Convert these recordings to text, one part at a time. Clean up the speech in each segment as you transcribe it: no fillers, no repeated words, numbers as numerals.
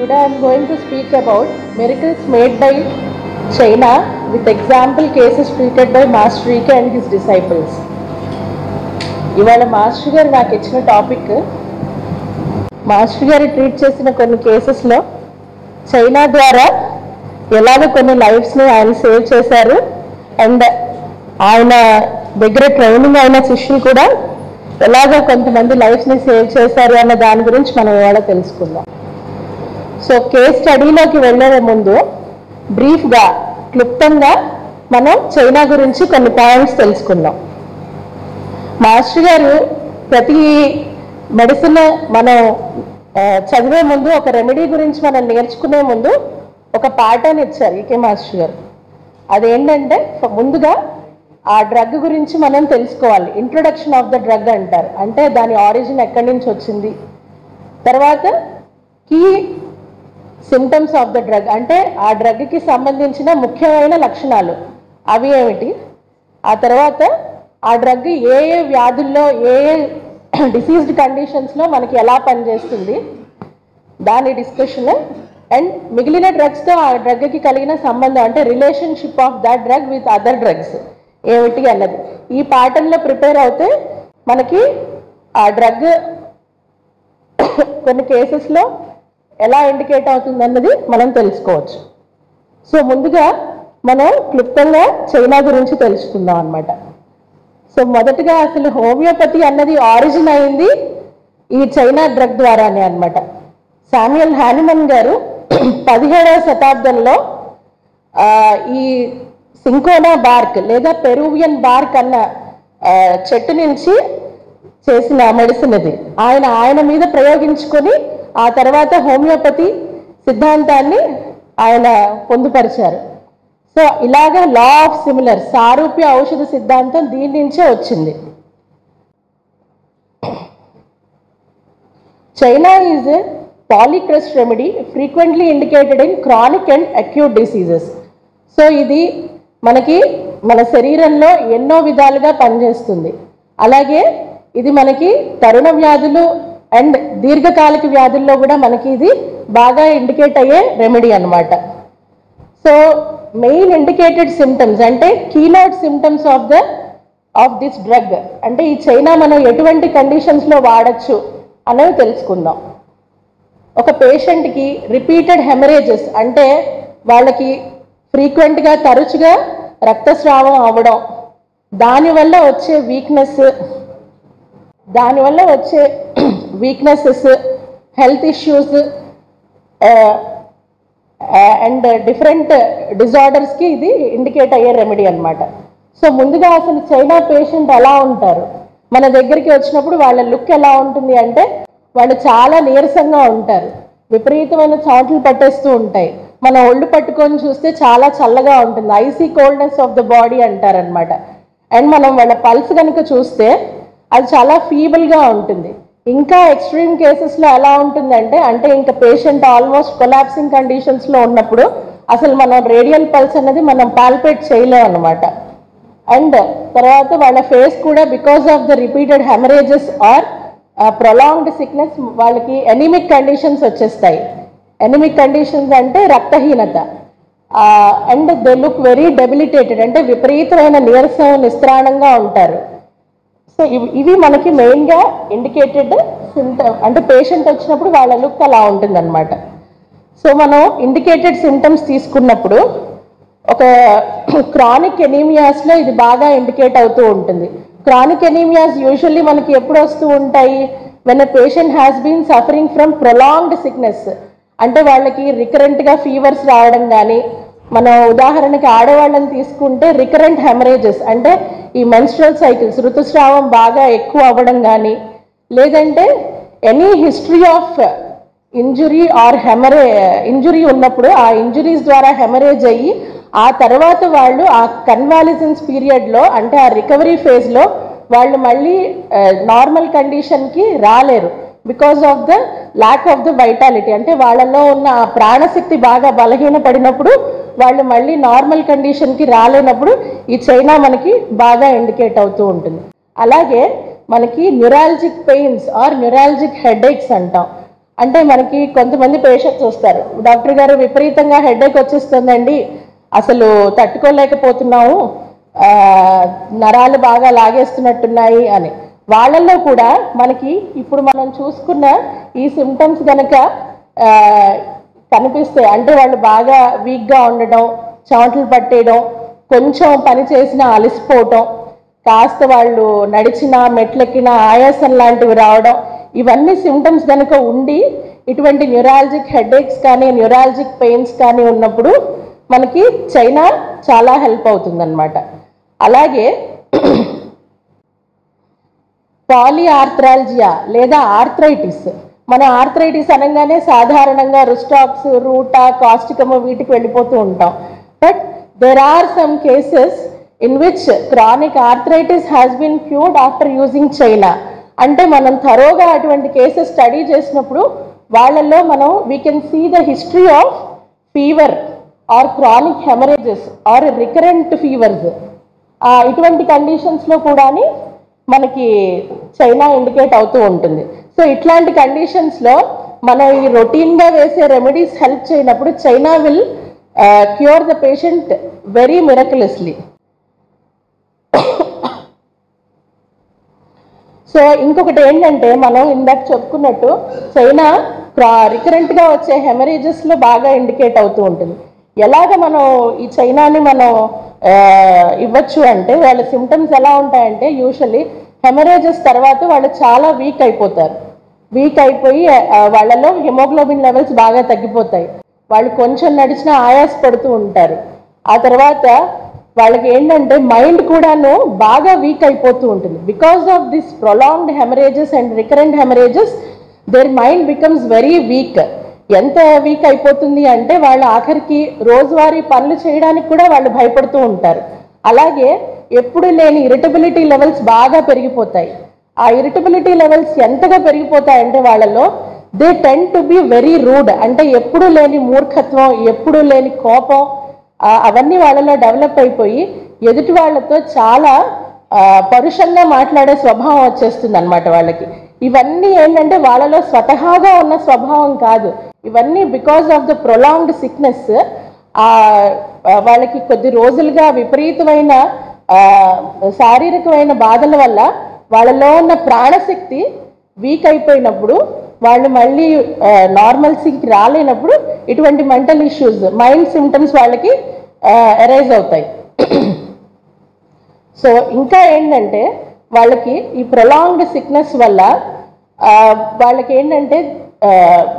Today I am going to speak about miracles made by China with example cases treated by Master Ike and his disciples. ఇవాళ master గారు నాకు ఇచ్చిన topic, master గారు treat చేసిన కొన్ని కేసెస్లో China ద్వారా ఎలాగ కొన్ని లైఫ్స్ని ఆయన సేవ్ చేశారు అండ్ ఆయన దగ్గర ట్రైనింగ్ అయిన శిష్యులు కూడా ఎలాగ కొంతమంది లైఫ్స్ని సేవ్ చేశారు అన్న దాని గురించి మనం ఇవాళ తెలుసుకుందాం. సో కేస్ స్టడీలోకి వెళ్ళే ముందు బ్రీఫ్గా క్లుప్తంగా మనం చైనా గురించి కొన్ని పాయింట్స్ తెలుసుకుందాం. మాస్టర్ గారు ప్రతి మెడిసిన్ మనం చదివే ముందు, ఒక రెమెడీ గురించి మనం నేర్చుకునే ముందు ఒక ప్యాటర్న్ ఇచ్చారు ఈకే మాస్టర్ గారు. అదేంటంటే ముందుగా ఆ డ్రగ్ గురించి మనం తెలుసుకోవాలి. ఇంట్రొడక్షన్ ఆఫ్ ద డ్రగ్ అంటారు, అంటే దాని ఆరిజిన్ ఎక్కడి నుంచి వచ్చింది. తర్వాత key symptoms of the drug, అంటే ఆ డ్రగ్కి సంబంధించిన ముఖ్యమైన లక్షణాలు అవి ఏమిటి. ఆ తర్వాత ఆ డ్రగ్ ఏ ఏ వ్యాధుల్లో, ఏ ఏ డిసీజ్డ్ కండిషన్స్లో మనకి ఎలా పనిచేస్తుంది దాని డిస్కషన్. అండ్ మిగిలిన డ్రగ్స్తో ఆ డ్రగ్కి కలిగిన సంబంధం, అంటే relationship of that drug with other drugs ఏమిటి అన్నది. ఈ ప్యాటర్న్లో ప్రిపేర్ అవుతే మనకి ఆ డ్రగ్ కొన్ని కేసెస్లో ఎలా ఇండికేట్ అవుతుంది అన్నది మనం తెలుసుకోవచ్చు. సో ముందుగా మనం క్లుప్తంగా చైనా గురించి తెలుసుకుందాం అన్నమాట. సో మొదటగా అసలు హోమియోపతి అన్నది ఆరిజిన్ అయింది ఈ చైనా డ్రగ్ ద్వారానే అన్నమాట. శామ్యుయల్ హానిమన్ గారు 17వ శతాబ్దంలో ఈ సింకోనా బార్క్ లేదా పెరూవియన్ బార్క్ అన్న చెట్టు నుంచి చేసిన మెడిసిన్ ఇది. ఆయన మీద ప్రయోగించుకొని ఆ తర్వాత హోమియోపతి సిద్ధాంతాన్ని ఆయన పొందుపరిచారు. సో ఇలాగా లా ఆఫ్ సిమిలర్, సారూప్య ఔషధ సిద్ధాంతం దీని నుంచే వచ్చింది. China is a polycrest remedy frequently indicated in chronic and acute diseases. So ఇది మనకి మన శరీరంలో ఎన్నో విధాలుగా పనిచేస్తుంది. అలాగే ఇది మనకి తరుణ వ్యాధులు అండ్ దీర్ఘకాలిక వ్యాధుల్లో కూడా మనకి ఇది బాగా ఇండికేట్ అయ్యే రెమెడీ అన్నమాట. సో మెయిన్ ఇండికేటెడ్ సిమ్టమ్స్, అంటే keynote symptoms of this drug, అంటే ఈ చైనా మనం ఎటువంటి కండిషన్స్లో వాడచ్చు అనేవి తెలుసుకుందాం. ఒక పేషెంట్కి రిపీటెడ్ హెమరేజెస్, అంటే వాళ్ళకి ఫ్రీక్వెంట్గా తరచుగా రక్తస్రావం అవ్వడం, దానివల్ల వచ్చే weaknesses, health issues and different డిజార్డర్స్కి ఇది ఇండికేట్ అయ్యే రెమెడీ అన్నమాట. సో ముందుగా అసలు చైనా పేషెంట్ ఎలా ఉంటారు, మన దగ్గరికి వచ్చినప్పుడు వాళ్ళ లుక్ ఎలా ఉంటుంది అంటే వాళ్ళు చాలా నీరసంగా ఉంటారు, విపరీతమైన చెమటలు పట్టేస్తూ ఉంటాయి. మన ఒళ్ళు పట్టుకొని చూస్తే చాలా చల్లగా ఉంటుంది, icy coldness of the body అంటారనమాట. అండ్ మనం వాళ్ళ పల్స్ కనుక చూస్తే అది చాలా ఫీబుల్గా ఉంటుంది. ఇంకా ఎక్స్ట్రీమ్ కేసెస్లో ఎలా ఉంటుందంటే, అంటే ఇంకా పేషెంట్ ఆల్మోస్ట్ కొలాప్సింగ్ కండిషన్స్లో ఉన్నప్పుడు అసలు మనం రేడియల్ పల్స్ అనేది మనం పాల్పేట్ చేయలేం అన్నమాట. అండ్ తర్వాత వాళ్ళ ఫేస్ కూడా because of the repeated haemorrhages are prolonged sickness వాళ్ళకి ఎనిమిక్ కండిషన్స్ వచ్చేస్తాయి. ఎనిమిక్ కండిషన్స్ అంటే రక్తహీనత. And they look very debilitated, అంటే విపరీతమైన నీరసం, నిస్త్రాణంగా ఉంటారు. సో ఇవి మనకి మెయిన్గా ఇండికేటెడ్ సిమ్టమ్, అంటే పేషెంట్ వచ్చినప్పుడు వాళ్ళ లుక్ అలా ఉంటుందన్నమాట. సో మనం ఇండికేటెడ్ సిమ్టమ్స్ తీసుకున్నప్పుడు ఒక క్రానిక్ ఎనీమియాస్లో ఇది బాగా ఇండికేట్ అవుతూ ఉంటుంది. క్రానిక్ ఎనీమియాస్ యూజువల్లీ మనకి ఎప్పుడు వస్తూ ఉంటాయి, when a patient has been suffering from prolonged sickness, అంటే వాళ్ళకి రికరెంట్గా ఫీవర్స్ రావడం కానీ, మనం ఉదాహరణకి ఆడవాళ్ళని తీసుకుంటే రికరెంట్ హెమరేజెస్, అంటే ఈ మెన్స్ట్రల్ సైకిల్స్, ఋతుస్రావం బాగా ఎక్కువ అవ్వడం కానీ, లేదంటే any history of injury are injury ఉన్నప్పుడు ఆ ఇంజురీస్ ద్వారా హెమరేజ్ అయ్యి ఆ తర్వాత వాళ్ళు ఆ కన్వాలిసెన్స్ పీరియడ్లో, అంటే ఆ రికవరీ ఫేజ్లో వాళ్ళు మళ్ళీ నార్మల్ కండిషన్కి రాలేరు because of the lack of the vitality, అంటే వాళ్ళలో ఉన్న ఆ ప్రాణశక్తి బాగా బలహీనపడినప్పుడు వాళ్ళు మళ్ళీ నార్మల్ కండిషన్కి రాలేనప్పుడు ఈ చైనా మనకి బాగా ఇండికేట్ అవుతూ ఉంటుంది. అలాగే మనకి న్యూరాలజిక్ పెయిన్స్ ఆర్ న్యూరాలజిక్ హెడేక్స్ అంటాం. అంటే మనకి కొంతమంది పేషెంట్స్ వస్తారు, డాక్టర్ గారు విపరీతంగా హెడేక్ వచ్చేస్తుందండి, అసలు తట్టుకోలేకపోతున్నాము, నరాలు బాగా లాగేస్తున్నట్టున్నాయి అని. వాళ్ళల్లో కూడా మనకి ఇప్పుడు మనం చూసుకున్న ఈ సిమ్టమ్స్ కనుక కనిపిస్తే, అంటే వాళ్ళు బాగా వీక్గా ఉండడం, చెమటలు పట్టేయడం, కొంచెం పని చేసినా అలసిపోవటం, కాస్త వాళ్ళు నడిచిన మెట్లెక్కిన ఆయాసం లాంటివి రావడం, ఇవన్నీ సిమ్టమ్స్ కనుక ఉండి ఇటువంటి న్యూరాలజిక్ హెడేక్స్ కానీ న్యూరాలజిక్ పెయిన్స్ కానీ ఉన్నప్పుడు మనకి చైనా చాలా హెల్ప్ అవుతుందన్నమాట. అలాగే పాలిఆర్థ్రాల్జియా లేదా ఆర్థరైటిస్, మన ఆర్థరైటిస్ అనగానే సాధారణంగా రుస్టాక్స్, రూటా, కాస్టికమ్ వీటికి వెళ్ళిపోతూ ఉంటాం. But there are some cases in which chronic arthritis has been cured after using China. అంటే మనం థరోగా అటువంటి కేసెస్ స్టడీ చేసినప్పుడు వాళ్ళల్లో మనం we can see the history of fever or chronic haemorrhages or recurrent fevers. ఇటువంటి కండిషన్స్లో కూడా మనకి చైనా ఇండికేట్ అవుతూ ఉంటుంది. సో ఇట్లాంటి కండిషన్స్లో మనం ఈ రొటీన్గా వేసే రెమెడీస్ హెల్ప్ చేయనప్పుడు China will cure the patient very miraculously. So ఇంకొకటి ఏంటంటే, మనం ఇందాక చెప్పుకున్నట్టు చైనా రికరెంట్గా వచ్చే హెమరేజెస్లో బాగా ఇండికేట్ అవుతూ ఉంటుంది. ఎలాగ మనం ఈ చైనాని మనం ఇవ్వచ్చు అంటే, వాళ్ళ సిమ్టమ్స్ ఎలా ఉంటాయంటే, యూజువల్లీ హెమరేజెస్ తర్వాత వాళ్ళు చాలా వీక్ అయిపోతారు. వీక్ అయిపోయి వాళ్ళలో హిమోగ్లోబిన్ లెవెల్స్ బాగా తగ్గిపోతాయి. వాళ్ళు కొంచెం నడిచినా ఆయాస పడుతూ ఉంటారు. ఆ తర్వాత వాళ్ళకి ఏంటంటే మైండ్ కూడాను బాగా వీక్ అయిపోతూ ఉంటుంది. Because of this prolonged haemorrhages and recurrent haemorrhages their mind becomes very weak. ఎంత వీక్ అయిపోతుంది అంటే వాళ్ళు ఆఖరికి రోజువారీ పనులు చేయడానికి కూడా వాళ్ళు భయపడుతూ ఉంటారు. అలాగే ఎప్పుడు లేని ఇరిటబిలిటీ లెవెల్స్ బాగా పెరిగిపోతాయి. ఆ ఇరిటబిలిటీ లెవెల్స్ ఎంతగా పెరిగిపోతాయంటే వాళ్ళలో they tend to be very rude. అంటే ఎప్పుడు లేని మూర్ఖత్వం, ఎప్పుడు లేని కోపం, అవన్నీ వాళ్ళలో డెవలప్ అయిపోయి ఎదుటి వాళ్ళతో చాలా పరుషంగా మాట్లాడే స్వభావం వచ్చేస్తుంది అన్నమాట వాళ్ళకి. ఇవన్నీ ఏంటంటే వాళ్ళలో స్వతహాగా ఉన్న స్వభావం కాదు, ఇవన్నీ because of the prolonged sickness. వాళ్ళకి కొద్ది రోజులుగా విపరీతమైన శారీరకమైన బాధల వల్ల వాళ్ళలో ఉన్న ప్రాణశక్తి వీక్ అయిపోయినప్పుడు, వాళ్ళు మళ్ళీ నార్మల్సీకి రాలేనప్పుడు ఇటువంటి మెంటల్ ఇష్యూస్, మైండ్ సిమ్టమ్స్ వాళ్ళకి అరైజ్ అవుతాయి. సో ఇంకా ఏంటంటే వాళ్ళకి ఈ ప్రొలాంగ్డ్ సిక్నెస్ వల్ల వాళ్ళకి ఏంటంటే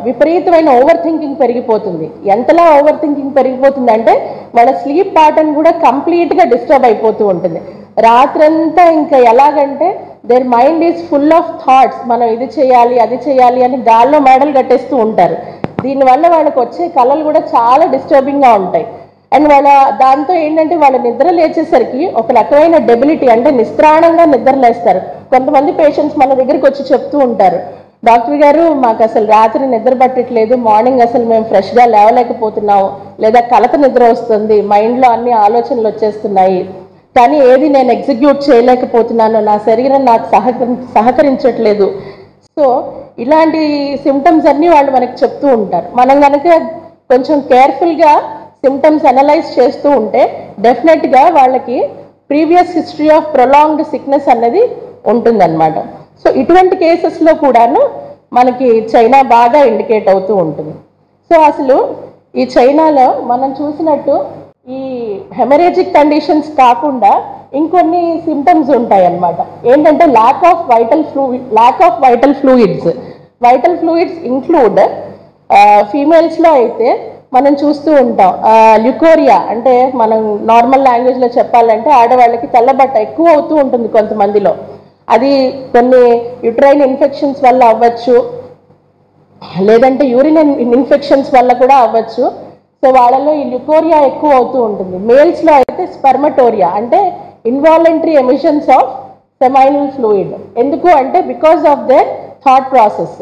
విపరీతమైన ఓవర్ థింకింగ్ పెరిగిపోతుంది. ఎంతలా ఓవర్ థింకింగ్ పెరిగిపోతుంది అంటే వాళ్ళ స్లీప్ ప్యాటర్న్ కూడా కంప్లీట్గా డిస్టర్బ్ అయిపోతూ ఉంటుంది. రాత్రంతా ఇంకా ఎలాగంటే their mind is full of thoughts, మనం ఇది చేయాలి అది చేయాలి అని గాల్లో మేడలు కట్టేస్తూ ఉంటారు. దీనివల్ల వాళ్ళకి వచ్చే కళలు కూడా చాలా డిస్టర్బింగ్గా ఉంటాయి. అండ్ దాంతో ఏంటంటే వాళ్ళ నిద్ర లేచేసరికి ఒక రకమైన డెబిలిటీ, అంటే నిస్త్రాణంగా నిద్ర లేస్తారు. కొంతమంది పేషెంట్స్ మన దగ్గరికి వచ్చి చెప్తూ ఉంటారు, డాక్టర్ గారు మాకు అసలు రాత్రి నిద్ర పట్టట్లేదు, మార్నింగ్ అసలు మేము ఫ్రెష్గా లేవలేకపోతున్నాము, లేదా కలత నిద్ర వస్తుంది, మైండ్లో అన్ని ఆలోచనలు వచ్చేస్తున్నాయి, కానీ ఏది నేను ఎగ్జిక్యూట్ చేయలేకపోతున్నాను, నా శరీరం నాకు సహకరించట్లేదు. సో ఇలాంటి సిమ్టమ్స్ అన్నీ వాళ్ళు మనకి చెప్తూ ఉంటారు. మనం కనుక కొంచెం కేర్ఫుల్గా సిమ్టమ్స్ అనలైజ్ చేస్తూ ఉంటే డెఫినెట్గా వాళ్ళకి previous history of prolonged sickness అన్నది ఉంటుందన్నమాట. సో ఇటువంటి కేసెస్లో కూడాను మనకి చైనా బాగా ఇండికేట్ అవుతూ ఉంటుంది. సో అసలు ఈ చైనాలో మనం చూసినట్టు ఈ హెమరేజిక్ కండిషన్స్ కాకుండా ఇంకొన్ని సిమ్టమ్స్ ఉంటాయి అన్నమాట. ఏంటంటే lack of vital fluids. Vital fluids include ఫీమేల్స్లో అయితే మనం చూస్తూ ఉంటాం ల్యూకోరియా, అంటే మనం నార్మల్ లాంగ్వేజ్లో చెప్పాలంటే ఆడవాళ్ళకి తెల్లబట్ట ఎక్కువ అవుతూ ఉంటుంది కొంతమందిలో. అది కొన్ని యూట్రైన్ ఇన్ఫెక్షన్స్ వల్ల అవ్వచ్చు, లేదంటే యూరిన్ ఇన్ఫెక్షన్స్ వల్ల కూడా అవ్వచ్చు. సో వాళ్ళలో ఈ ల్యూకోరియా ఎక్కువ అవుతూ ఉంటుంది. మేల్స్లో అయితే స్పెర్మటోరియా, అంటే involuntary emissions of seminal fluid. ఎందుకు అంటే because of their thought process.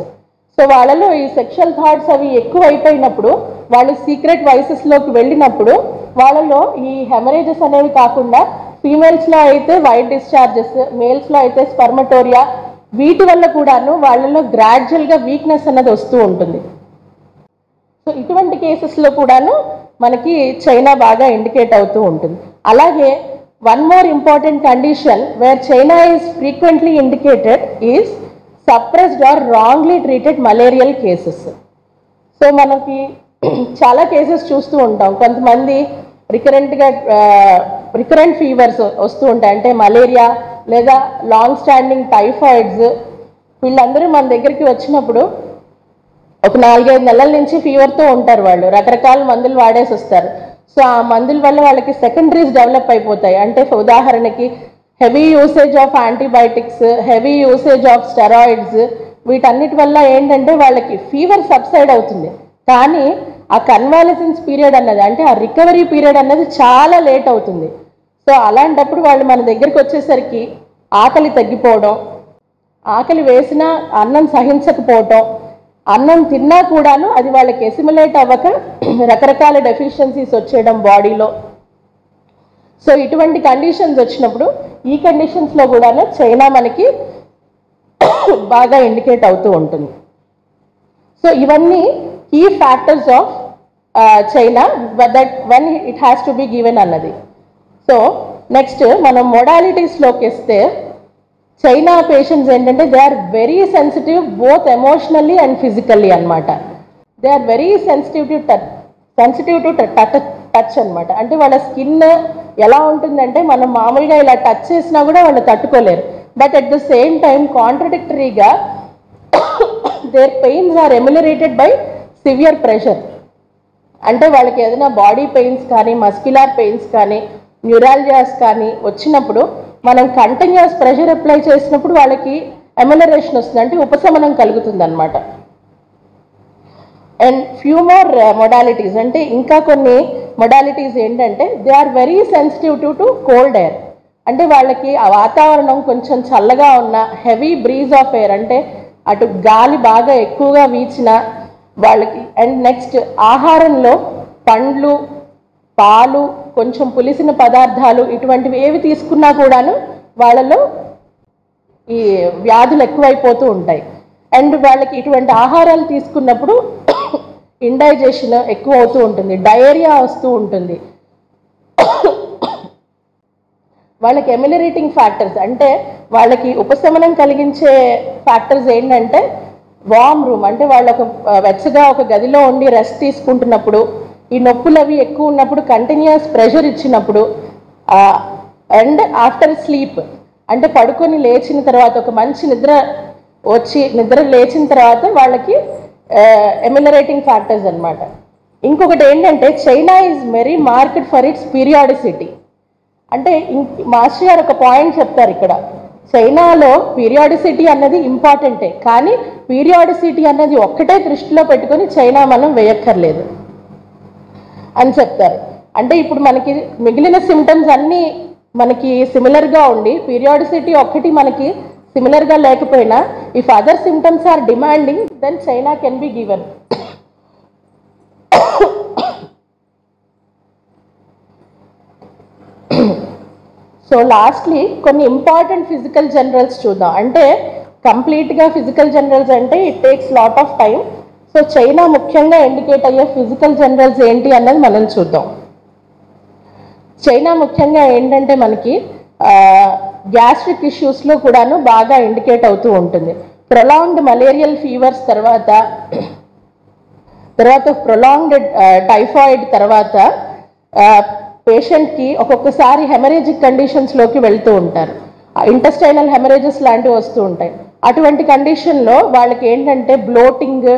So వాళ్ళలో ఈ సెక్షువల్ థాట్స్ అవి ఎక్కువ అయిపోయినప్పుడు, వాళ్ళు సీక్రెట్ వైసెస్లోకి వెళ్ళినప్పుడు వాళ్ళలో ఈ హెమరేజెస్ అనేవి కాకుండా ఫీమేల్స్లో అయితే వైట్ డిశ్చార్జెస్, మేల్స్లో అయితే స్పెర్మటోరియా, వీటి వల్ల కూడాను వాళ్ళలో గ్రాడ్యువల్గా వీక్నెస్ అన్నది వస్తూ ఉంటుంది. సో ఇటువంటి కేసెస్లో కూడాను మనకి చైనా బాగా ఇండికేట్ అవుతూ ఉంటుంది. అలాగే one more important condition where China is frequently indicated is suppressed or wrongly treated malarial cases. So మనకి చాలా కేసెస్ చూస్తూ ఉంటాం. కొంతమంది రికరెంట్ ఫీవర్స్ వస్తూ ఉంటాయి, అంటే మలేరియా లేదా లాంగ్ స్టాండింగ్ టైఫాయిడ్స్. వీళ్ళందరూ మన దగ్గరికి వచ్చినప్పుడు ఒక 4-5 నెలల నుంచి ఫీవర్తో ఉంటారు. వాళ్ళు రకరకాల మందులు వాడేసి వస్తారు. సో ఆ మందుల వల్ల వాళ్ళకి సెకండరీస్ డెవలప్ అయిపోతాయి. అంటే ఉదాహరణకి heavy usage of antibiotics, heavy usage of steroids, వీటన్నిటి వల్ల ఏంటంటే వాళ్ళకి ఫీవర్ సబ్సైడ్ అవుతుంది, కానీ ఆ కన్వాలసెన్స్ పీరియడ్ అన్నది, అంటే ఆ రికవరీ పీరియడ్ అన్నది చాలా లేట్ అవుతుంది. సో అలాంటప్పుడు వాళ్ళు మన దగ్గరికి వచ్చేసరికి ఆకలి తగ్గిపోవడం, ఆకలి వేసినా అన్నం సహించకపోవటం, అన్నం తిన్నా కూడాను అది వాళ్ళకి ఎసిమిలేట్ అవ్వక రకరకాల డెఫిషియన్సీస్ వచ్చేయడం బాడీలో. సో ఇటువంటి కండిషన్స్ వచ్చినప్పుడు ఈ కండిషన్స్లో కూడాను చైనా మనకి బాగా ఇండికేట్ అవుతూ ఉంటుంది. సో ఇవన్నీ key factors of China that when it has to be given అన్నది. సో నెక్స్ట్ మనం మోడాలిటీస్లోకి వస్తే చైనా పేషెంట్స్ ఏంటంటే they are very sensitive both emotionally and physically అనమాట. They are very sensitive to touch అనమాట. అంటే వాళ్ళ స్కిన్ ఎలా ఉంటుందంటే మనం మామూలుగా ఇలా టచ్ చేసినా కూడా వాళ్ళు తట్టుకోలేరు. But at the same time కాంట్రడిక్టరీగా their pains are ameliorated by severe pressure. అంటే వాళ్ళకి ఏదైనా బాడీ పెయిన్స్ కానీ, మస్క్యులర్ పెయిన్స్ కానీ, న్యూరాలజియాస్ కానీ వచ్చినప్పుడు మనం కంటిన్యూస్ ప్రెషర్ అప్లై చేసినప్పుడు వాళ్ళకి ఎమ్యులరేషన్ వస్తుంది, అంటే ఉపశమనం కలుగుతుంది అనమాట. అండ్ ఫ్యూ మోర్ మొడాలిటీస్, అంటే ఇంకా కొన్ని మొడాలిటీస్ ఏంటంటే they are very sensitive to cold air. అంటే వాళ్ళకి ఆ వాతావరణం కొంచెం చల్లగా ఉన్న, హెవీ బ్రీజ్ ఆఫ్ ఎయిర్, అంటే అటు గాలి బాగా ఎక్కువగా వీచిన వాళ్ళకి. అండ్ నెక్స్ట్ ఆహారంలో పండ్లు, పాలు, కొంచెం పులిసిన పదార్థాలు ఇటువంటివి ఏవి తీసుకున్నా కూడాను వాళ్ళలో ఈ వ్యాధులు ఎక్కువైపోతూ ఉంటాయి. అండ్ వాళ్ళకి ఇటువంటి ఆహారాలు తీసుకున్నప్పుడు ఇండైజెషన్ ఎక్కువ అవుతూ ఉంటుంది, డయేరియా వస్తూ ఉంటుంది. వాళ్ళకి ఎమ్యులరేటింగ్ ఫ్యాక్టర్స్, అంటే వాళ్ళకి ఉపశమనం కలిగించే ఫ్యాక్టర్స్ ఏంటంటే వార్మ్ రూమ్, అంటే వాళ్ళు వెచ్చగా ఒక గదిలో ఉండి రెస్ట్ తీసుకుంటున్నప్పుడు, ఈ నొప్పులు అవి ఎక్కువ ఉన్నప్పుడు, కంటిన్యూస్ ప్రెషర్ ఇచ్చినప్పుడు, అండ్ ఆఫ్టర్ స్లీప్, అంటే పడుకొని లేచిన తర్వాత ఒక మంచి నిద్ర లేచిన తర్వాత వాళ్ళకి ఎమ్యులరేటింగ్ ఫ్యాక్టర్స్ అనమాట. ఇంకొకటి ఏంటంటే China is very market for it's periodicity. అంటే మాస్టర్ గారు ఒక పాయింట్ చెప్తారు ఇక్కడ, చైనాలో పీరియాడిసిటీ అన్నది ఇంపార్టెంటే, కానీ పీరియాడిసిటీ అన్నది ఒక్కటే దృష్టిలో పెట్టుకొని చైనా మనం వేయక్కర్లేదు అని చెప్తారు. అంటే ఇప్పుడు మనకి మిగిలిన సిమ్టమ్స్ అన్నీ మనకి సిమిలర్గా ఉండి పీరియాడిసిటీ ఒక్కటి మనకి సిమిలర్గా లేకపోయినా, if other symptoms are demanding then China can be given. So lastly కొన్ని ఇంపార్టెంట్ ఫిజికల్ జనరల్స్ చూద్దాం. అంటే కంప్లీట్గా ఫిజికల్ జనరల్స్ అంటే it takes lot of time. So China ముఖ్యంగా ఇండికేట్ అయ్యే ఫిజికల్ జనరల్స్ ఏంటి అన్నది మనం చూద్దాం. చైనా ముఖ్యంగా ఏంటంటే మనకి గ్యాస్ట్రిక్ ఇష్యూస్లో కూడాను బాగా ఇండికేట్ అవుతూ ఉంటుంది. ప్రొలాంగ్డ్ మలేరియల్ ఫీవర్స్ తర్వాత ప్రొలాంగ్డ్ టైఫాయిడ్ తర్వాత పేషెంట్కి ఒక్కొక్కసారి హెమరేజిక్ కండిషన్స్లోకి వెళ్తూ ఉంటారు. ఇంటెస్టైనల్ హెమరేజెస్ లాంటివి వస్తూ ఉంటాయి. అటువంటి కండిషన్లో వాళ్ళకి ఏంటంటే బ్లోటింగ్,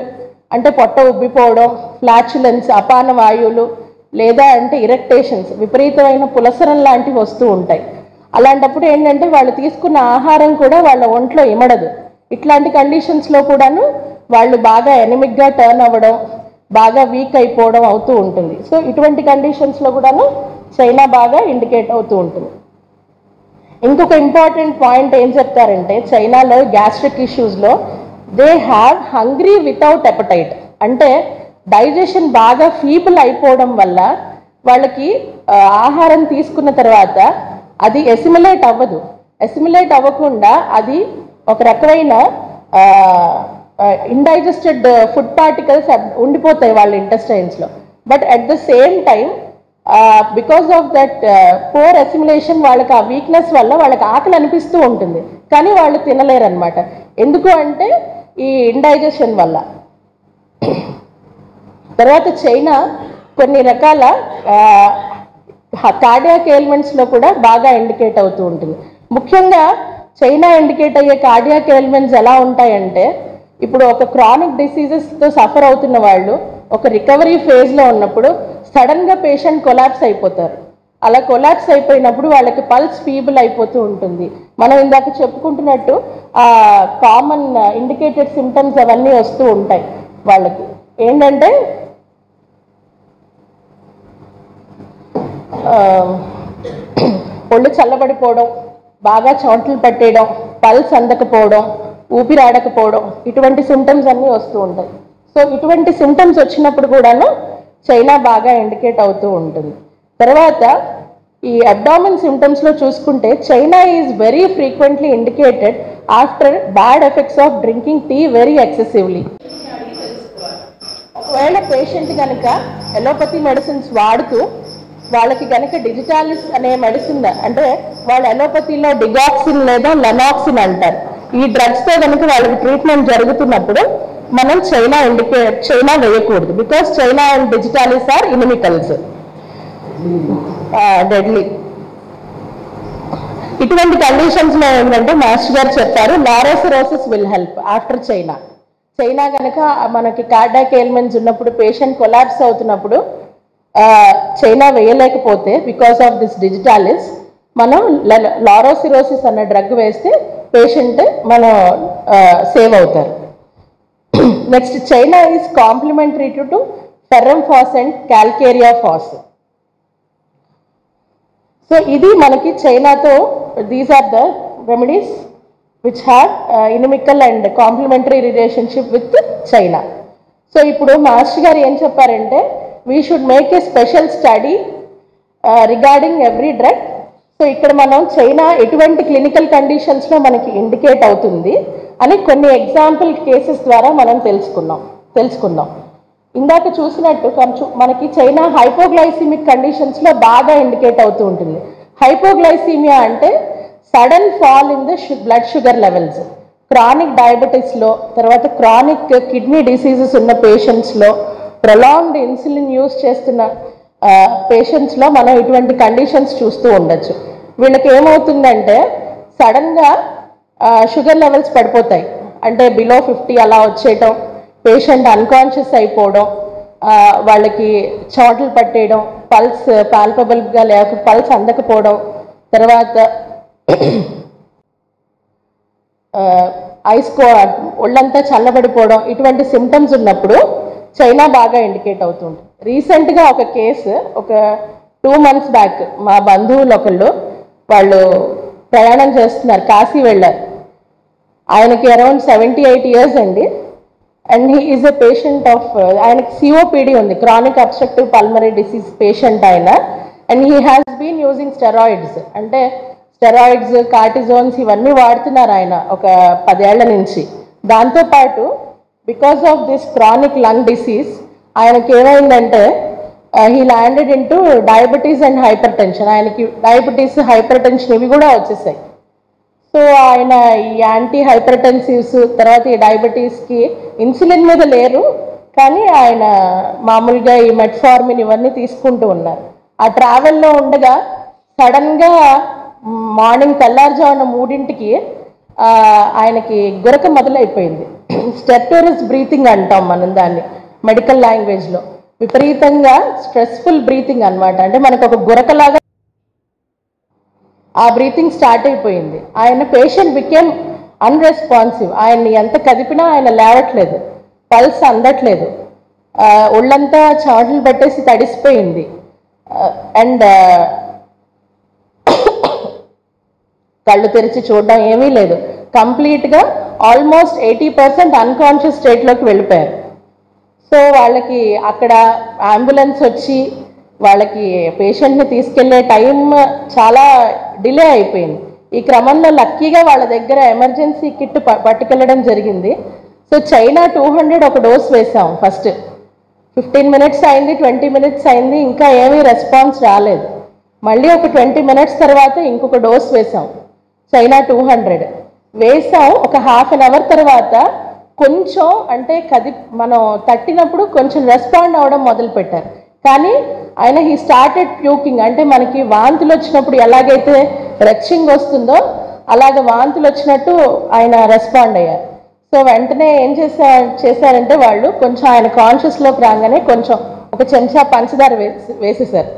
అంటే పొట్ట ఉబ్బిపోవడం, ఫ్లాచులెన్స్, అపాన వాయువులు, లేదా అంటే ఇరెక్టేషన్స్, విపరీతమైన పులసరం లాంటివి వస్తూ ఉంటాయి. అలాంటప్పుడు ఏంటంటే వాళ్ళు తీసుకున్న ఆహారం కూడా వాళ్ళ ఒంట్లో ఇమడదు. ఇట్లాంటి కండిషన్స్లో కూడాను వాళ్ళు బాగా ఎనిమిక్గా టర్న్ అవ్వడం, బాగా వీక్ అయిపోవడం అవుతూ ఉంటుంది. సో ఇటువంటి కండిషన్స్లో కూడాను చైనా బాగా ఇండికేట్ అవుతూ ఉంటుంది. ఇంకొక ఇంపార్టెంట్ పాయింట్ ఏం చెప్తారంటే చైనాలో గ్యాస్ట్రిక్ ఇష్యూస్లో they have hungry without appetite. అంటే డైజెషన్ బాగా ఫీబుల్ అయిపోవడం వల్ల వాళ్ళకి ఆహారం తీసుకున్న తర్వాత అది ఎసిమిలేట్ అవ్వదు. ఎసిమిలేట్ అవ్వకుండా అది ఒక రకమైన ఇండైజెస్టెడ్ ఫుడ్ పార్టికల్స్ ఉండిపోతాయి వాళ్ళ ఇంటెస్టైన్స్లో. But at the same time because of that poor assimilation వాళ్ళకి ఆ వీక్నెస్ వల్ల వాళ్ళకి ఆకలి అనిపిస్తూ ఉంటుంది, కానీ వాళ్ళు తినలేరు అనమాట. ఎందుకు అంటే ఈ ఇండైజెషన్ వల్ల. తర్వాత చైనా కొన్ని రకాల కార్డియాక్ ఎలిమెంట్స్లో కూడా బాగా ఇండికేట్ అవుతూ ఉంటుంది. ముఖ్యంగా చైనా ఇండికేట్ అయ్యే కార్డియాక్ ఎలిమెంట్స్ ఎలా ఉంటాయంటే, ఇప్పుడు ఒక క్రానిక్ డిసీజెస్తో సఫర్ అవుతున్న వాళ్ళు ఒక రికవరీ ఫేజ్లో ఉన్నప్పుడు సడన్గా పేషెంట్ కొలాప్స్ అయిపోతారు. అలా కొలాప్స్ అయిపోయినప్పుడు వాళ్ళకి పల్స్ ఫీబుల్ అయిపోతూ ఉంటుంది. మనం ఇందాక చెప్పుకుంటున్నట్టు ఆ కామన్ ఇండికేటెడ్ సిమ్టమ్స్ అవన్నీ వస్తూ ఉంటాయి వాళ్ళకి. ఏంటంటే ఒళ్ళు చల్లబడిపోవడం, బాగా చెమటలు పట్టేయడం, పల్స్ అందకపోవడం, ఊపిరాడకపోవడం, ఇటువంటి సిమ్టమ్స్ అన్నీ వస్తూ ఉంటాయి. సో ఇటువంటి సిమ్టమ్స్ వచ్చినప్పుడు కూడాను చైనా బాగా ఇండికేట్ అవుతూ ఉంటుంది. తర్వాత ఈ అబ్డామిన్ సిమ్టమ్స్లో చూసుకుంటే China is very frequently indicated after bad effects of drinking tea very excessively. ఒకవేళ పేషెంట్ కనుక ఎలోపతి మెడిసిన్స్ వాడుతూ వాళ్ళకి కనుక డిజిటాలిస్ అనే మెడిసిన్, అంటే వాళ్ళ ఎలోపతిలో డిగాక్సిన్ లేదా లెనాక్సిన్ అంటారు, ఈ డ్రగ్స్తో కనుక వాళ్ళకి ట్రీట్మెంట్ జరుగుతున్నప్పుడు మనం చైనా వేయకూడదు. Because China and digitalis are inimicals, deadly. ఇటువంటి కండిషన్స్లో ఏంటంటే మాస్టర్ గారు చెప్పారు laurocerasus will help after China కనుక మనకి కార్డియాక్ ఎలిమెంట్స్ ఉన్నప్పుడు పేషెంట్ కొలాప్స్ అవుతున్నప్పుడు చైనా వేయలేకపోతే బికాస్ ఆఫ్ దిస్ డిజిటాలిస్ మనం లారోసిరోసిస్ అన్న డ్రగ్ వేస్తే పేషెంట్ మనం సేవ్ అవుతారు. Next China is complementary to ferrum phos and calcarea phos. So ఇది మనకి చైనాతో these are the remedies which have inimical and complementary relationship with China. So ఇప్పుడు master గారు ఏం చెప్పారంటే we should make a special study regarding every drug. So ఇక్కడ మనం China ఎటువంటి క్లినికల్ కండిషన్స్లో మనకి ఇండికేట్ అవుతుంది అని కొన్ని ఎగ్జాంపుల్ కేసెస్ ద్వారా మనం తెలుసుకుందాం. ఇందాక చూసినట్టు మనకి చైనా హైపోగ్లైసిమిక్ కండిషన్స్లో బాగా ఇండికేట్ అవుతూ ఉంటుంది. హైపోగ్లైసీమియా అంటే sudden fall in the blood sugar levels. Chronic డయాబెటీస్లో, తర్వాత క్రానిక్ కిడ్నీ డిసీజెస్ ఉన్న పేషెంట్స్లో, ప్రొలాంగ్డ్ ఇన్సులిన్ యూస్ చేస్తున్న పేషెంట్స్లో మనం ఇటువంటి కండిషన్స్ చూస్తూ ఉండొచ్చు. వీళ్ళకి ఏమవుతుందంటే సడన్గా షుగర్ లెవెల్స్ పడిపోతాయి, అంటే బిలో 50 అలా వచ్చేయటం, పేషెంట్ అన్కాన్షియస్ అయిపోవడం, వాళ్ళకి చెమటలు పట్టేయడం, పల్స్ పాల్పబుల్గా లేక పల్స్ అందకపోవడం, తర్వాత ఒళ్ళంతా చల్లబడిపోవడం, ఇటువంటి సిమ్టమ్స్ ఉన్నప్పుడు చైనా బాగా ఇండికేట్ అవుతుంది. రీసెంట్గా ఒక కేసు, ఒక 2 months బ్యాక్ మా బంధువులు ఒకళ్ళు వాళ్ళు ప్రయాణం చేస్తున్నారు, కాశీ వెళ్ళారు. ఆయనకి అరౌండ్ 78 years అండి. And he is a patient of, ఆయనకి సిఓపిడి ఉంది, chronic obstructive pulmonary disease patient ఆయన. And he has been using steroids, అంటే స్టెరాయిడ్స్, కార్టిజోన్స్ ఇవన్నీ వాడుతున్నారు ఆయన ఒక 10 ఏళ్ల నుంచి. దాంతోపాటు because of this chronic lung disease ఆయనకి ఏమైందంటే he landed into diabetes and hypertension. ఆయనకి డయాబెటీస్, హైపర్ టెన్షన్ ఇవి కూడా వచ్చేసాయి. సో ఆయన ఈ యాంటీ హైపర్ టెన్సివ్స్, తర్వాత ఈ డయాబెటీస్కి ఇన్సులిన్ మీద లేరు, కానీ ఆయన మామూలుగా ఈ మెట్ఫార్మిన్ ఇవన్నీ తీసుకుంటూ ఉన్నారు. ఆ ట్రావెల్లో ఉండగా సడన్గా మార్నింగ్ తెల్లారుజామున 3 ఆయనకి గురక మొదలైపోయింది. స్టెప్టోరస్ బ్రీతింగ్ అంటాం మనం దాన్ని మెడికల్ లాంగ్వేజ్లో. విపరీతంగా స్ట్రెస్ఫుల్ బ్రీతింగ్ అనమాట, అంటే మనకు ఒక గురకలాగా ఆ బ్రీతింగ్ స్టార్ట్ అయిపోయింది. ఆయన పేషెంట్ బికేమ్ అన్రెస్పాన్సివ్. ఆయన్ని ఎంత కదిపినా ఆయన లేవట్లేదు, పల్స్ అందట్లేదు, ఒళ్ళంతా చెమటలు పట్టేసి తడిసిపోయింది. అండ్ కళ్ళు తెరిచి చూడడం ఏమీ లేదు, కంప్లీట్గా ఆల్మోస్ట్ 80% అన్కాన్షియస్ స్టేట్లోకి వెళ్ళిపోయారు. సో వాళ్ళకి అక్కడ అంబులెన్స్ వచ్చి వాళ్ళకి పేషెంట్ని తీసుకెళ్లే టైం చాలా డిలే అయిపోయింది. ఈ క్రమంలో లక్కీగా వాళ్ళ దగ్గర ఎమర్జెన్సీ కిట్ పట్టుకెళ్ళడం జరిగింది. సో చైనా 200 ఒక డోస్ వేసాం. ఫస్ట్ 15 మినిట్స్ అయింది, 20 మినిట్స్ అయింది, ఇంకా ఏమీ రెస్పాన్స్ రాలేదు. మళ్ళీ ఒక 20 మినిట్స్ తర్వాత ఇంకొక డోస్ వేసాం, చైనా 200 వేసాం. ఒక హాఫ్ అన్ అవర్ తర్వాత కొంచెం అంటే మనం తట్టినప్పుడు కొంచెం రెస్పాండ్ అవ్వడం మొదలుపెట్టారు. కానీ ఆయన హీ స్టార్టెడ్ ప్యూకింగ్, అంటే మనకి వాంతులు వచ్చినప్పుడు ఎలాగైతే రెచ్చింగ్ వస్తుందో అలాగ వాంతులు వచ్చినట్టు ఆయన రెస్పాండ్ అయ్యారు. సో వెంటనే ఏం చేశారంటే వాళ్ళు కొంచెం ఆయన కాన్షియస్లోకి రాగానే కొంచెం ఒక చెంచా పంచదార వేసేసారు.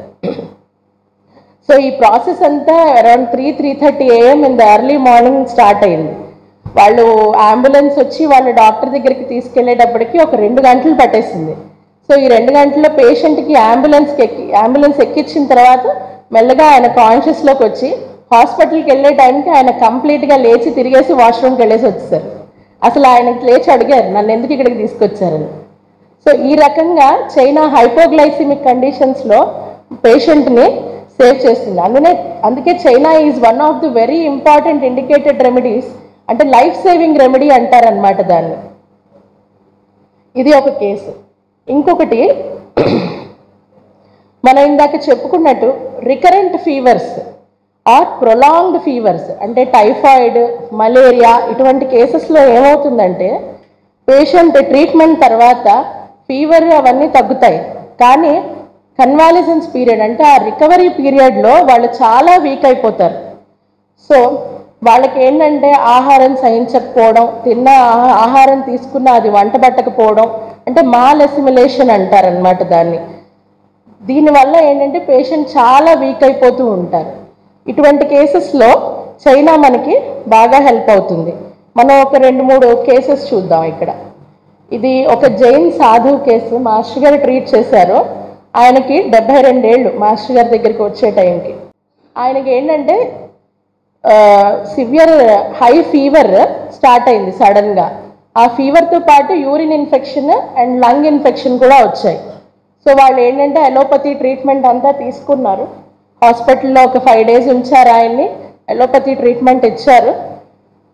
సో ఈ ప్రాసెస్ అంతా around 3:30 AM in the early morning start అయింది. వాళ్ళు అంబులెన్స్ వచ్చి వాళ్ళు డాక్టర్ దగ్గరికి తీసుకెళ్లేటప్పటికి ఒక 2 గంటలు పట్టేసింది. సో ఈ 2 గంటల్లో పేషెంట్కి అంబులెన్స్ ఎక్కించిన తర్వాత మెల్లగా ఆయన కాన్షియస్లోకి వచ్చి హాస్పిటల్కి వెళ్ళే టైంకి ఆయన కంప్లీట్గా లేచి తిరిగేసి వాష్రూమ్కి వెళ్ళేసి వచ్చేసారు. అసలు ఆయనకి లేచి అడిగారు, నన్ను ఎందుకు ఇక్కడికి తీసుకొచ్చారని. సో ఈ రకంగా చైనా హైపోగ్లైసిమిక్ కండిషన్స్లో పేషెంట్ని సేవ్ చేస్తుంది. అందుకే China is one of the very important indicated remedies, అంటే లైఫ్ సేవింగ్ రెమెడీ అంటారనమాట దాన్ని. ఇది ఒక కేసు. ఇంకొకటి మనం ఇందాక చెప్పుకున్నట్టు recurrent fevers are prolonged fevers, అంటే టైఫాయిడ్, మలేరియా ఇటువంటి కేసెస్లో ఏమవుతుందంటే పేషెంట్ ట్రీట్మెంట్ తర్వాత ఫీవర్ అవన్నీ తగ్గుతాయి, కానీ కన్వాలిసెన్స్ పీరియడ్ అంటే ఆ రికవరీ పీరియడ్లో వాళ్ళు చాలా వీక్ అయిపోతారు. సో వాళ్ళకి ఏంటంటే ఆహారం సహించకపోవడం, తిన్న ఆహారం తీసుకున్న అది వంట పట్టకపోవడం, అంటే మాల్ అసిమిలేషన్ అంటారనమాట దాన్ని. దీనివల్ల ఏంటంటే పేషెంట్ చాలా వీక్ అయిపోతూ ఉంటారు. ఇటువంటి కేసెస్లో చైనా మనకి బాగా హెల్ప్ అవుతుంది. మనం ఒక 2-3 కేసెస్ చూద్దాం ఇక్కడ. ఇది ఒక జైన్ సాధువు కేసు. మాస్టర్ గారు ట్రీట్ చేశారు. ఆయనకి 72 ఏళ్ళు మాస్టర్ గారి దగ్గరికి వచ్చే టైంకి. ఆయనకి ఏంటంటే సివియర్ హై ఫీవర్ స్టార్ట్ అయింది సడన్గా. ఆ ఫీవర్తో పాటు urine infection and lung infection కూడా వచ్చాయి. సో వాళ్ళు ఏంటంటే అలోపతి ట్రీట్మెంట్ అంతా తీసుకున్నారు. హాస్పిటల్లో ఒక 5 days ఉంచారు ఆయన్ని, అలోపతి ట్రీట్మెంట్ ఇచ్చారు.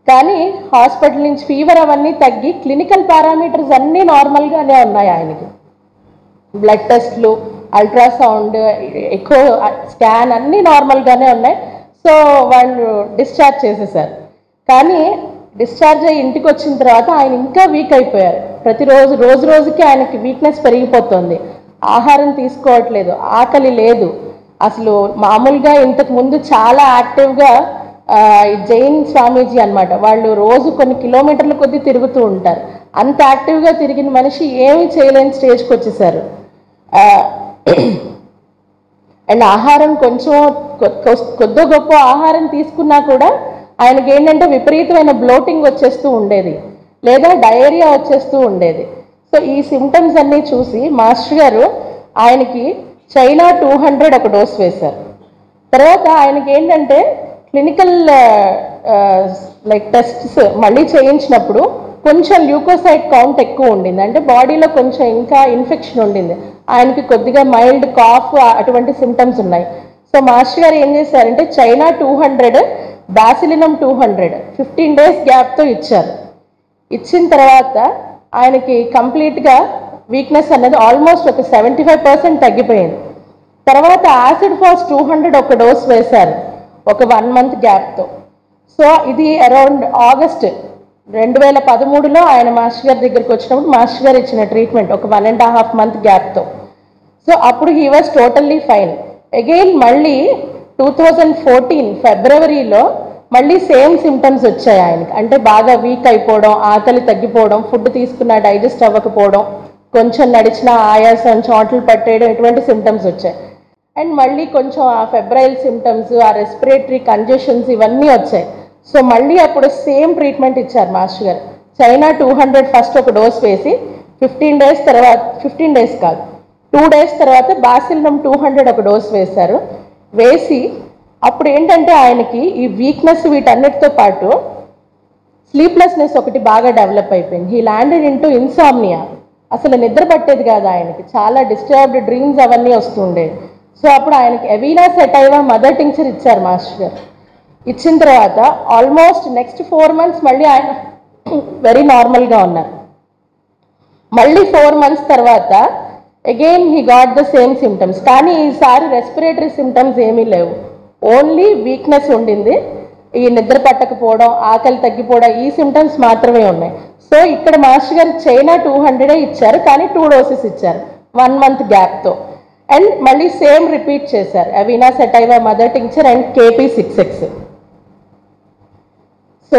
కానీ హాస్పిటల్ నుంచి ఫీవర్ అవన్నీ తగ్గి క్లినికల్ పారామీటర్స్ అన్నీ నార్మల్గానే ఉన్నాయి ఆయనకి. బ్లడ్ టెస్ట్లు, అల్ట్రాసౌండ్, ఎకో స్కాన్ అన్నీ నార్మల్గానే ఉన్నాయి. సో వాళ్ళు డిశ్చార్జ్ చేసేసారు. కానీ డిశ్చార్జ్ అయ్యి ఇంటికి వచ్చిన తర్వాత ఆయన ఇంకా వీక్ అయిపోయారు. ప్రతిరోజు రోజుకి ఆయనకి వీక్నెస్ పెరిగిపోతుంది. ఆహారం తీసుకోవట్లేదు, ఆకలి లేదు. అసలు మామూలుగా ఇంతకు ముందు చాలా యాక్టివ్గా జైన్ స్వామీజీ అనమాట, వాళ్ళు రోజు కొన్ని కిలోమీటర్ల కొద్దీ తిరుగుతూ ఉంటారు. అంత యాక్టివ్గా తిరిగిన మనిషి ఏమీ చేయలేని స్టేజ్కి వచ్చేసారు. అండ్ ఆహారం కొంచెం కొద్ది గొప్ప ఆహారం తీసుకున్నా కూడా ఆయనకి ఏంటంటే విపరీతమైన బ్లోటింగ్ వచ్చేస్తూ ఉండేది, లేదా డయేరియా వచ్చేస్తూ ఉండేది. సో ఈ సిమ్టమ్స్ అన్నీ చూసి మాస్టర్ గారు ఆయనకి చైనా 200 ఒక డోస్ వేశారు. తర్వాత ఆయనకి ఏంటంటే క్లినికల్ టెస్ట్స్ మళ్ళీ చేయించినప్పుడు కొంచెం ల్యూకోసైట్ కౌంట్ ఎక్కువ ఉండింది, అంటే బాడీలో కొంచెం ఇంకా ఇన్ఫెక్షన్ ఉండింది. ఆయనకి కొద్దిగా మైల్డ్ కాఫ్ అటువంటి సిమ్టమ్స్ ఉన్నాయి. సో మాస్టర్ గారు ఏం చేశారంటే చైనా 200, బాసిలినం 200 15 days గ్యాప్తో ఇచ్చారు. ఇచ్చిన తర్వాత ఆయనకి కంప్లీట్గా వీక్నెస్ అనేది ఆల్మోస్ట్ ఒక 75% తగ్గిపోయింది. తర్వాత యాసిడ్ ఫాస్ 200 ఒక డోస్ వేశారు ఒక 1 month గ్యాప్తో. సో ఇది అరౌండ్ ఆగస్ట్ 2013లో ఆయన మాస్టర్ గారి దగ్గరికి వచ్చినప్పుడు మాస్టర్ గారు ఇచ్చిన ట్రీట్మెంట్ ఒక 1.5 month గ్యాప్తో. సో అప్పుడు he was totally fine. Again మళ్ళీ 2014 ఫిబ్రవరిలో మళ్ళీ సేమ్ సిమ్టమ్స్ వచ్చాయి ఆయనకి, అంటే బాగా వీక్ అయిపోవడం, ఆకలి తగ్గిపోవడం, ఫుడ్ తీసుకున్న డైజెస్ట్ అవ్వకపోవడం, కొంచెం నడిచిన ఆయాసం, చోట్లు పట్టేయడం, ఇటువంటి సిమ్టమ్స్ వచ్చాయి. అండ్ మళ్ళీ కొంచెం ఆ ఫెబ్రైల్ సిమ్టమ్స్, ఆ రెస్పిరేటరీ కంజెషన్స్ ఇవన్నీ వచ్చాయి. సో మళ్ళీ అప్పుడు సేమ్ ట్రీట్మెంట్ ఇచ్చారు మాస్టర్ గారు. చైనా 200 ఫస్ట్ ఒక డోస్ వేసి 15 days తర్వాత, 15 days కాదు 2 days తర్వాత బాసిలినం 200 ఒక డోస్ వేశారు. వేసి అప్పుడు ఏంటంటే ఆయనకి ఈ వీక్నెస్ వీటన్నిటితో పాటు స్లీప్లెస్నెస్ ఒకటి బాగా డెవలప్ అయిపోయింది. He landed into insomnia. అసలు నిద్ర పట్టేది కాదు ఆయనకి, చాలా డిస్టర్బ్డ్ డ్రీమ్స్ అవన్నీ వస్తుండేవి. సో అప్పుడు ఆయనకి ఎవీనా సెటైవా మదర్ టింక్చర్ ఇచ్చారు మాస్టర్ గారు. ఇచ్చిన తర్వాత ఆల్మోస్ట్ నెక్స్ట్ 4 months మళ్ళీ ఆయన వెరీ నార్మల్గా ఉన్నారు. మళ్ళీ 4 months తర్వాత again he got the same symptoms. కానీ ఈసారి రెస్పిరేటరీ సిమ్టమ్స్ ఏమీ లేవు, ఓన్లీ వీక్నెస్ ఉండింది. ఈ నిద్ర పట్టకపోవడం, ఆకలి తగ్గిపోవడం, ఈ సిమ్టమ్స్ మాత్రమే ఉన్నాయి. సో ఇక్కడ మాస్టర్ గారు చైనా 200 ఇచ్చారు, కానీ 2 doses ఇచ్చారు 1 month గ్యాప్తో. అండ్ మళ్ళీ సేమ్ రిపీట్ చేశారు, avena sativa mother tincture and KP6X. So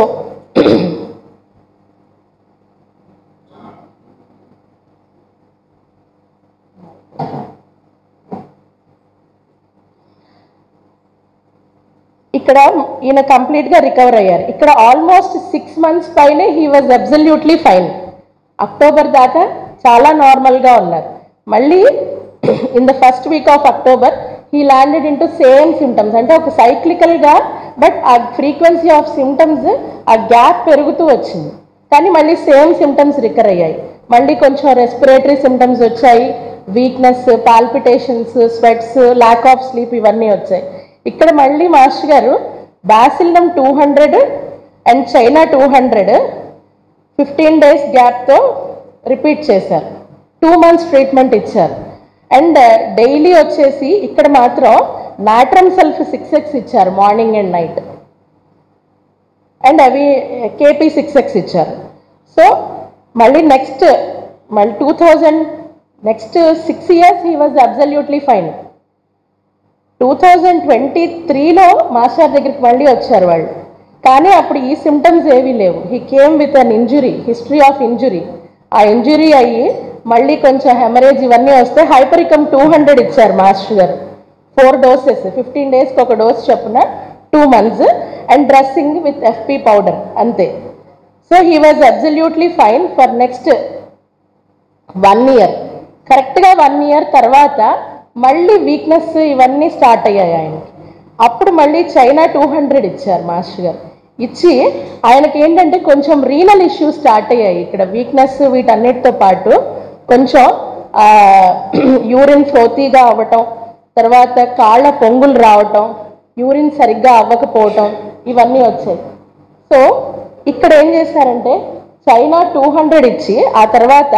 ఇక్కడ ఈయన కంప్లీట్గా రికవర్ అయ్యారు. ఇక్కడ ఆల్మోస్ట్ 6 months పైనే he was absolutely fine. October దాకా చాలా నార్మల్గా ఉన్నారు. మళ్ళీ in the first week of October he landed into same symptoms. అంటే ఒక సైక్లికల్గా, బట్ ఆ ఫ్రీక్వెన్సీ ఆఫ్ సిమ్టమ్స్ ఆ గ్యాప్ పెరుగుతూ వచ్చింది. కానీ మళ్ళీ సేమ్ సిమ్టమ్స్ రికవర్ అయ్యాయి. మళ్ళీ కొంచెం రెస్పిరేటరీ సిమ్టమ్స్ వచ్చాయి, weakness, palpitations, స్వెట్స్, lack of sleep, ఇవన్నీ వచ్చాయి. ఇక్కడ మళ్ళీ మాస్టర్ గారు బాసిల్లం 200 అండ్ చైనా 200 15 days గ్యాప్తో రిపీట్ చేశారు. 2 months ట్రీట్మెంట్ ఇచ్చారు. అండ్ డైలీ వచ్చేసి ఇక్కడ మాత్రం నాట్రమ్ సల్ఫ్ 6X ఇచ్చారు మార్నింగ్ అండ్ నైట్. అండ్ అవి KP6X ఇచ్చారు. సో మళ్ళీ next 6 years he was absolutely fine. 2023లో మాస్టర్ దగ్గరికి మళ్ళీ వచ్చారు వాళ్ళు, కానీ అప్పుడు ఈ సిమ్టమ్స్ ఏవీ లేవు. He came with an injury, history of injury. ఆ ఇంజురీ అయ్యి మళ్ళీ కొంచెం హెమరేజ్ ఇవన్నీ వస్తే హైపరికమ్ 200 ఇచ్చారు మాస్టర్ గారు. 4 doses 15 daysకి ఒక డోస్ చొప్పున 2 months and dressing with FP powder, అంతే. So he was absolutely fine for next 1 year. కరెక్ట్గా 1 year తర్వాత మళ్ళీ వీక్నెస్ ఇవన్నీ స్టార్ట్ అయ్యాయి ఆయనకి. అప్పుడు మళ్ళీ చైనా 200 ఇచ్చారు మాస్టర్ గారు. ఇచ్చి ఆయనకి ఏంటంటే కొంచెం రీనల్ ఇష్యూస్ స్టార్ట్ అయ్యాయి. ఇక్కడ వీక్నెస్ వీటన్నిటితో పాటు కొంచెం యూరిన్ ఫ్లోతీగా అవ్వటం, తర్వాత కాళ్ళ పొంగులు రావటం, యూరిన్ సరిగ్గా అవ్వకపోవటం, ఇవన్నీ వచ్చాయి. సో ఇక్కడ ఏం చేశారంటే చైనా 200 ఇచ్చి ఆ తర్వాత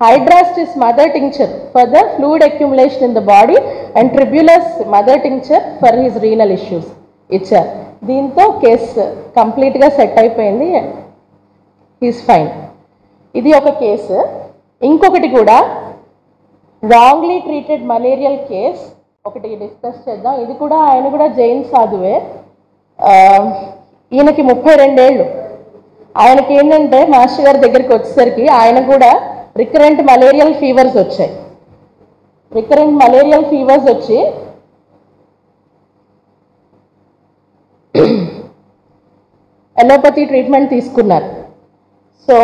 hydrastis mother tincture for the fluid accumulation in the body and tribulus mother tincture for his renal issues ఇచ్చారు. దీంతో కేసు కంప్లీట్గా సెట్ అయిపోయింది, హీస్ ఫైన్. ఇది ఒక కేసు. ఇంకొకటి కూడా రాంగ్లీ ట్రీటెడ్ మలేరియల్ కేస్ ఒకటి డిస్కస్ చేద్దాం. ఇది కూడా ఆయన కూడా జైన్ సాధువే. ఈయనకి 32 ఏళ్ళు. ఆయనకి ఏంటంటే మాస్టర్ గారి దగ్గరికి వచ్చేసరికి ఆయన కూడా రికరెంట్ మలేరియల్ ఫీవర్స్ వచ్చాయి. రికరెంట్ మలేరియల్ ఫీవర్స్ వచ్చి ఎలోపతి ట్రీట్మెంట్ తీసుకున్నారు. సో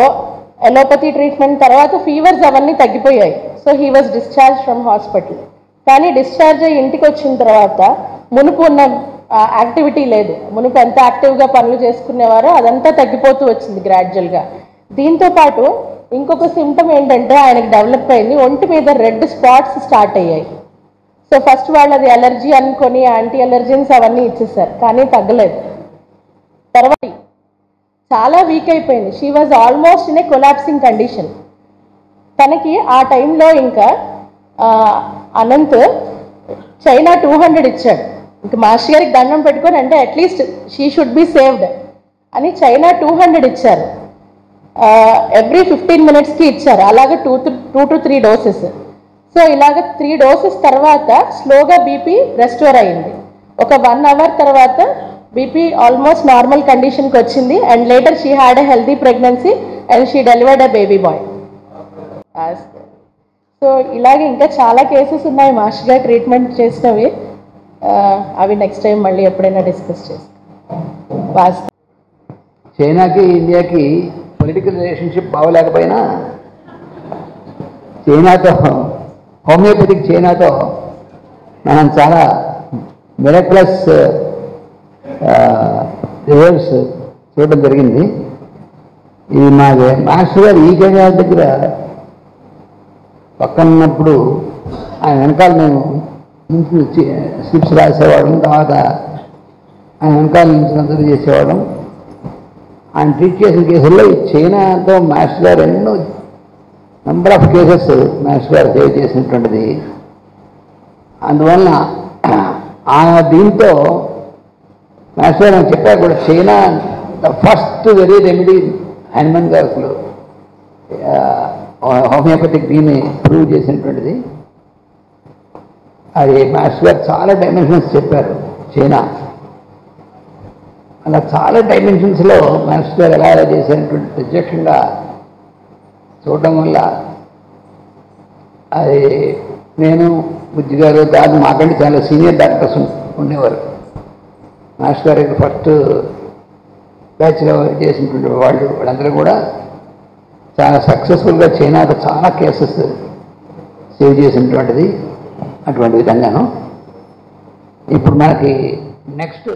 ఎలోపతి ట్రీట్మెంట్ తర్వాత ఫీవర్స్ అవన్నీ తగ్గిపోయాయి. So he was discharge from hospital. కానీ డిశ్చార్జ్ అయ్యి ఇంటికి వచ్చిన తర్వాత మునుపు ఉన్న యాక్టివిటీ లేదు. మునుపు ఎంత యాక్టివ్గా పనులు చేసుకునేవారో అదంతా తగ్గిపోతూ వచ్చింది గ్రాడ్యువల్గా. దీంతోపాటు ఇంకొక సిమ్టమ్ ఏంటంటే ఆయనకు డెవలప్ అయింది, ఒంటి మీద రెడ్ స్పాట్స్ స్టార్ట్ అయ్యాయి. సో ఫస్ట్ వాళ్ళు అది అలర్జీ అనుకొని యాంటీ అలర్జెన్స్ అవన్నీ ఇచ్చేసారు, కానీ తగ్గలేదు. తర్వాత చాలా వీక్ అయిపోయింది. She was almost in a collapsing condition. తనకి ఆ టైంలో ఇంకా అనంత్ చైనా 200 ఇచ్చాడు. ఇంకా మాస్టర్ గారికి దండం పెట్టుకొని, అంటే at least she should be saved అని చైనా 200 ఇచ్చారు. ఎవ్రీ 15 minutesకి ఇచ్చారు. అలాగే 2 to 3 doses. సో ఇలాగ 3 doses తర్వాత స్లోగా బీపీ రెస్టోర్ అయింది. ఒక 1 hour తర్వాత బీపీ ఆల్మోస్ట్ నార్మల్ కండిషన్కి వచ్చింది. And later she had a healthy pregnancy and she delivered a baby bye. So ఇలాగే ఇంకా చాలా కేసెస్ ఉన్నాయి మాస్టర్ గారు ట్రీట్మెంట్ చేసినవి. అవి నెక్స్ట్ టైం మళ్ళీ ఎప్పుడైనా డిస్కస్ చేస్తాం. చైనాకి ఇండియాకి పొలిటికల్ రిలేషన్షిప్ బాగోలేకపోయినా చైనాతో, హోమియోపతిక్ చైనాతో మనం చాలా మిరక్యులస్ రిజల్ట్స్ చూడడం జరిగింది. ఇది మాస్టర్ గారు ఈ కేంద్రాల దగ్గర పక్కనున్నప్పుడు ఆయన వెనకాల మేము స్లిప్స్ రాసేవాళ్ళం. తర్వాత ఆయన వెనకాల నుంచి అబ్జర్వ్ చేసేవాళ్ళం. ఆయన ట్రీట్ చేసిన కేసుల్లో ఈ చైనాతో మాస్టర్ గారు ఎన్నో నెంబర్ ఆఫ్ కేసెస్ మాస్టర్ గారు సేవ్ చేసినటువంటిది. అందువలన ఆ దీంతో మాస్టర్ గారు నాకు చెప్పారు కూడా, China the first very remedy Hanuman గారు అసలు హోమియోపతిక్ దీన్ని ప్రూవ్ చేసినటువంటిది. అది మాస్టర్ గారు చాలా డైమెన్షన్స్ చెప్పారు. చైనా అలా చాలా డైమెన్షన్స్లో మాస్టర్ గారు ఎలా చేసినటువంటి ప్రత్యక్షంగా చూడటం వల్ల అది నేను బుజ్జి గారు దాని మాకంటే చాలా సీనియర్ డాక్టర్స్ ఉండేవారు. మాస్టర్ గారికి ఫస్ట్ బ్యాచ్లో చేసినటువంటి వాళ్ళందరూ కూడా చాలా సక్సెస్ఫుల్గా చైనాకు చాలా కేసెస్ సేవ్ చేసినటువంటిది. అటువంటి విధంగాను ఇప్పుడు మనకి నెక్స్ట్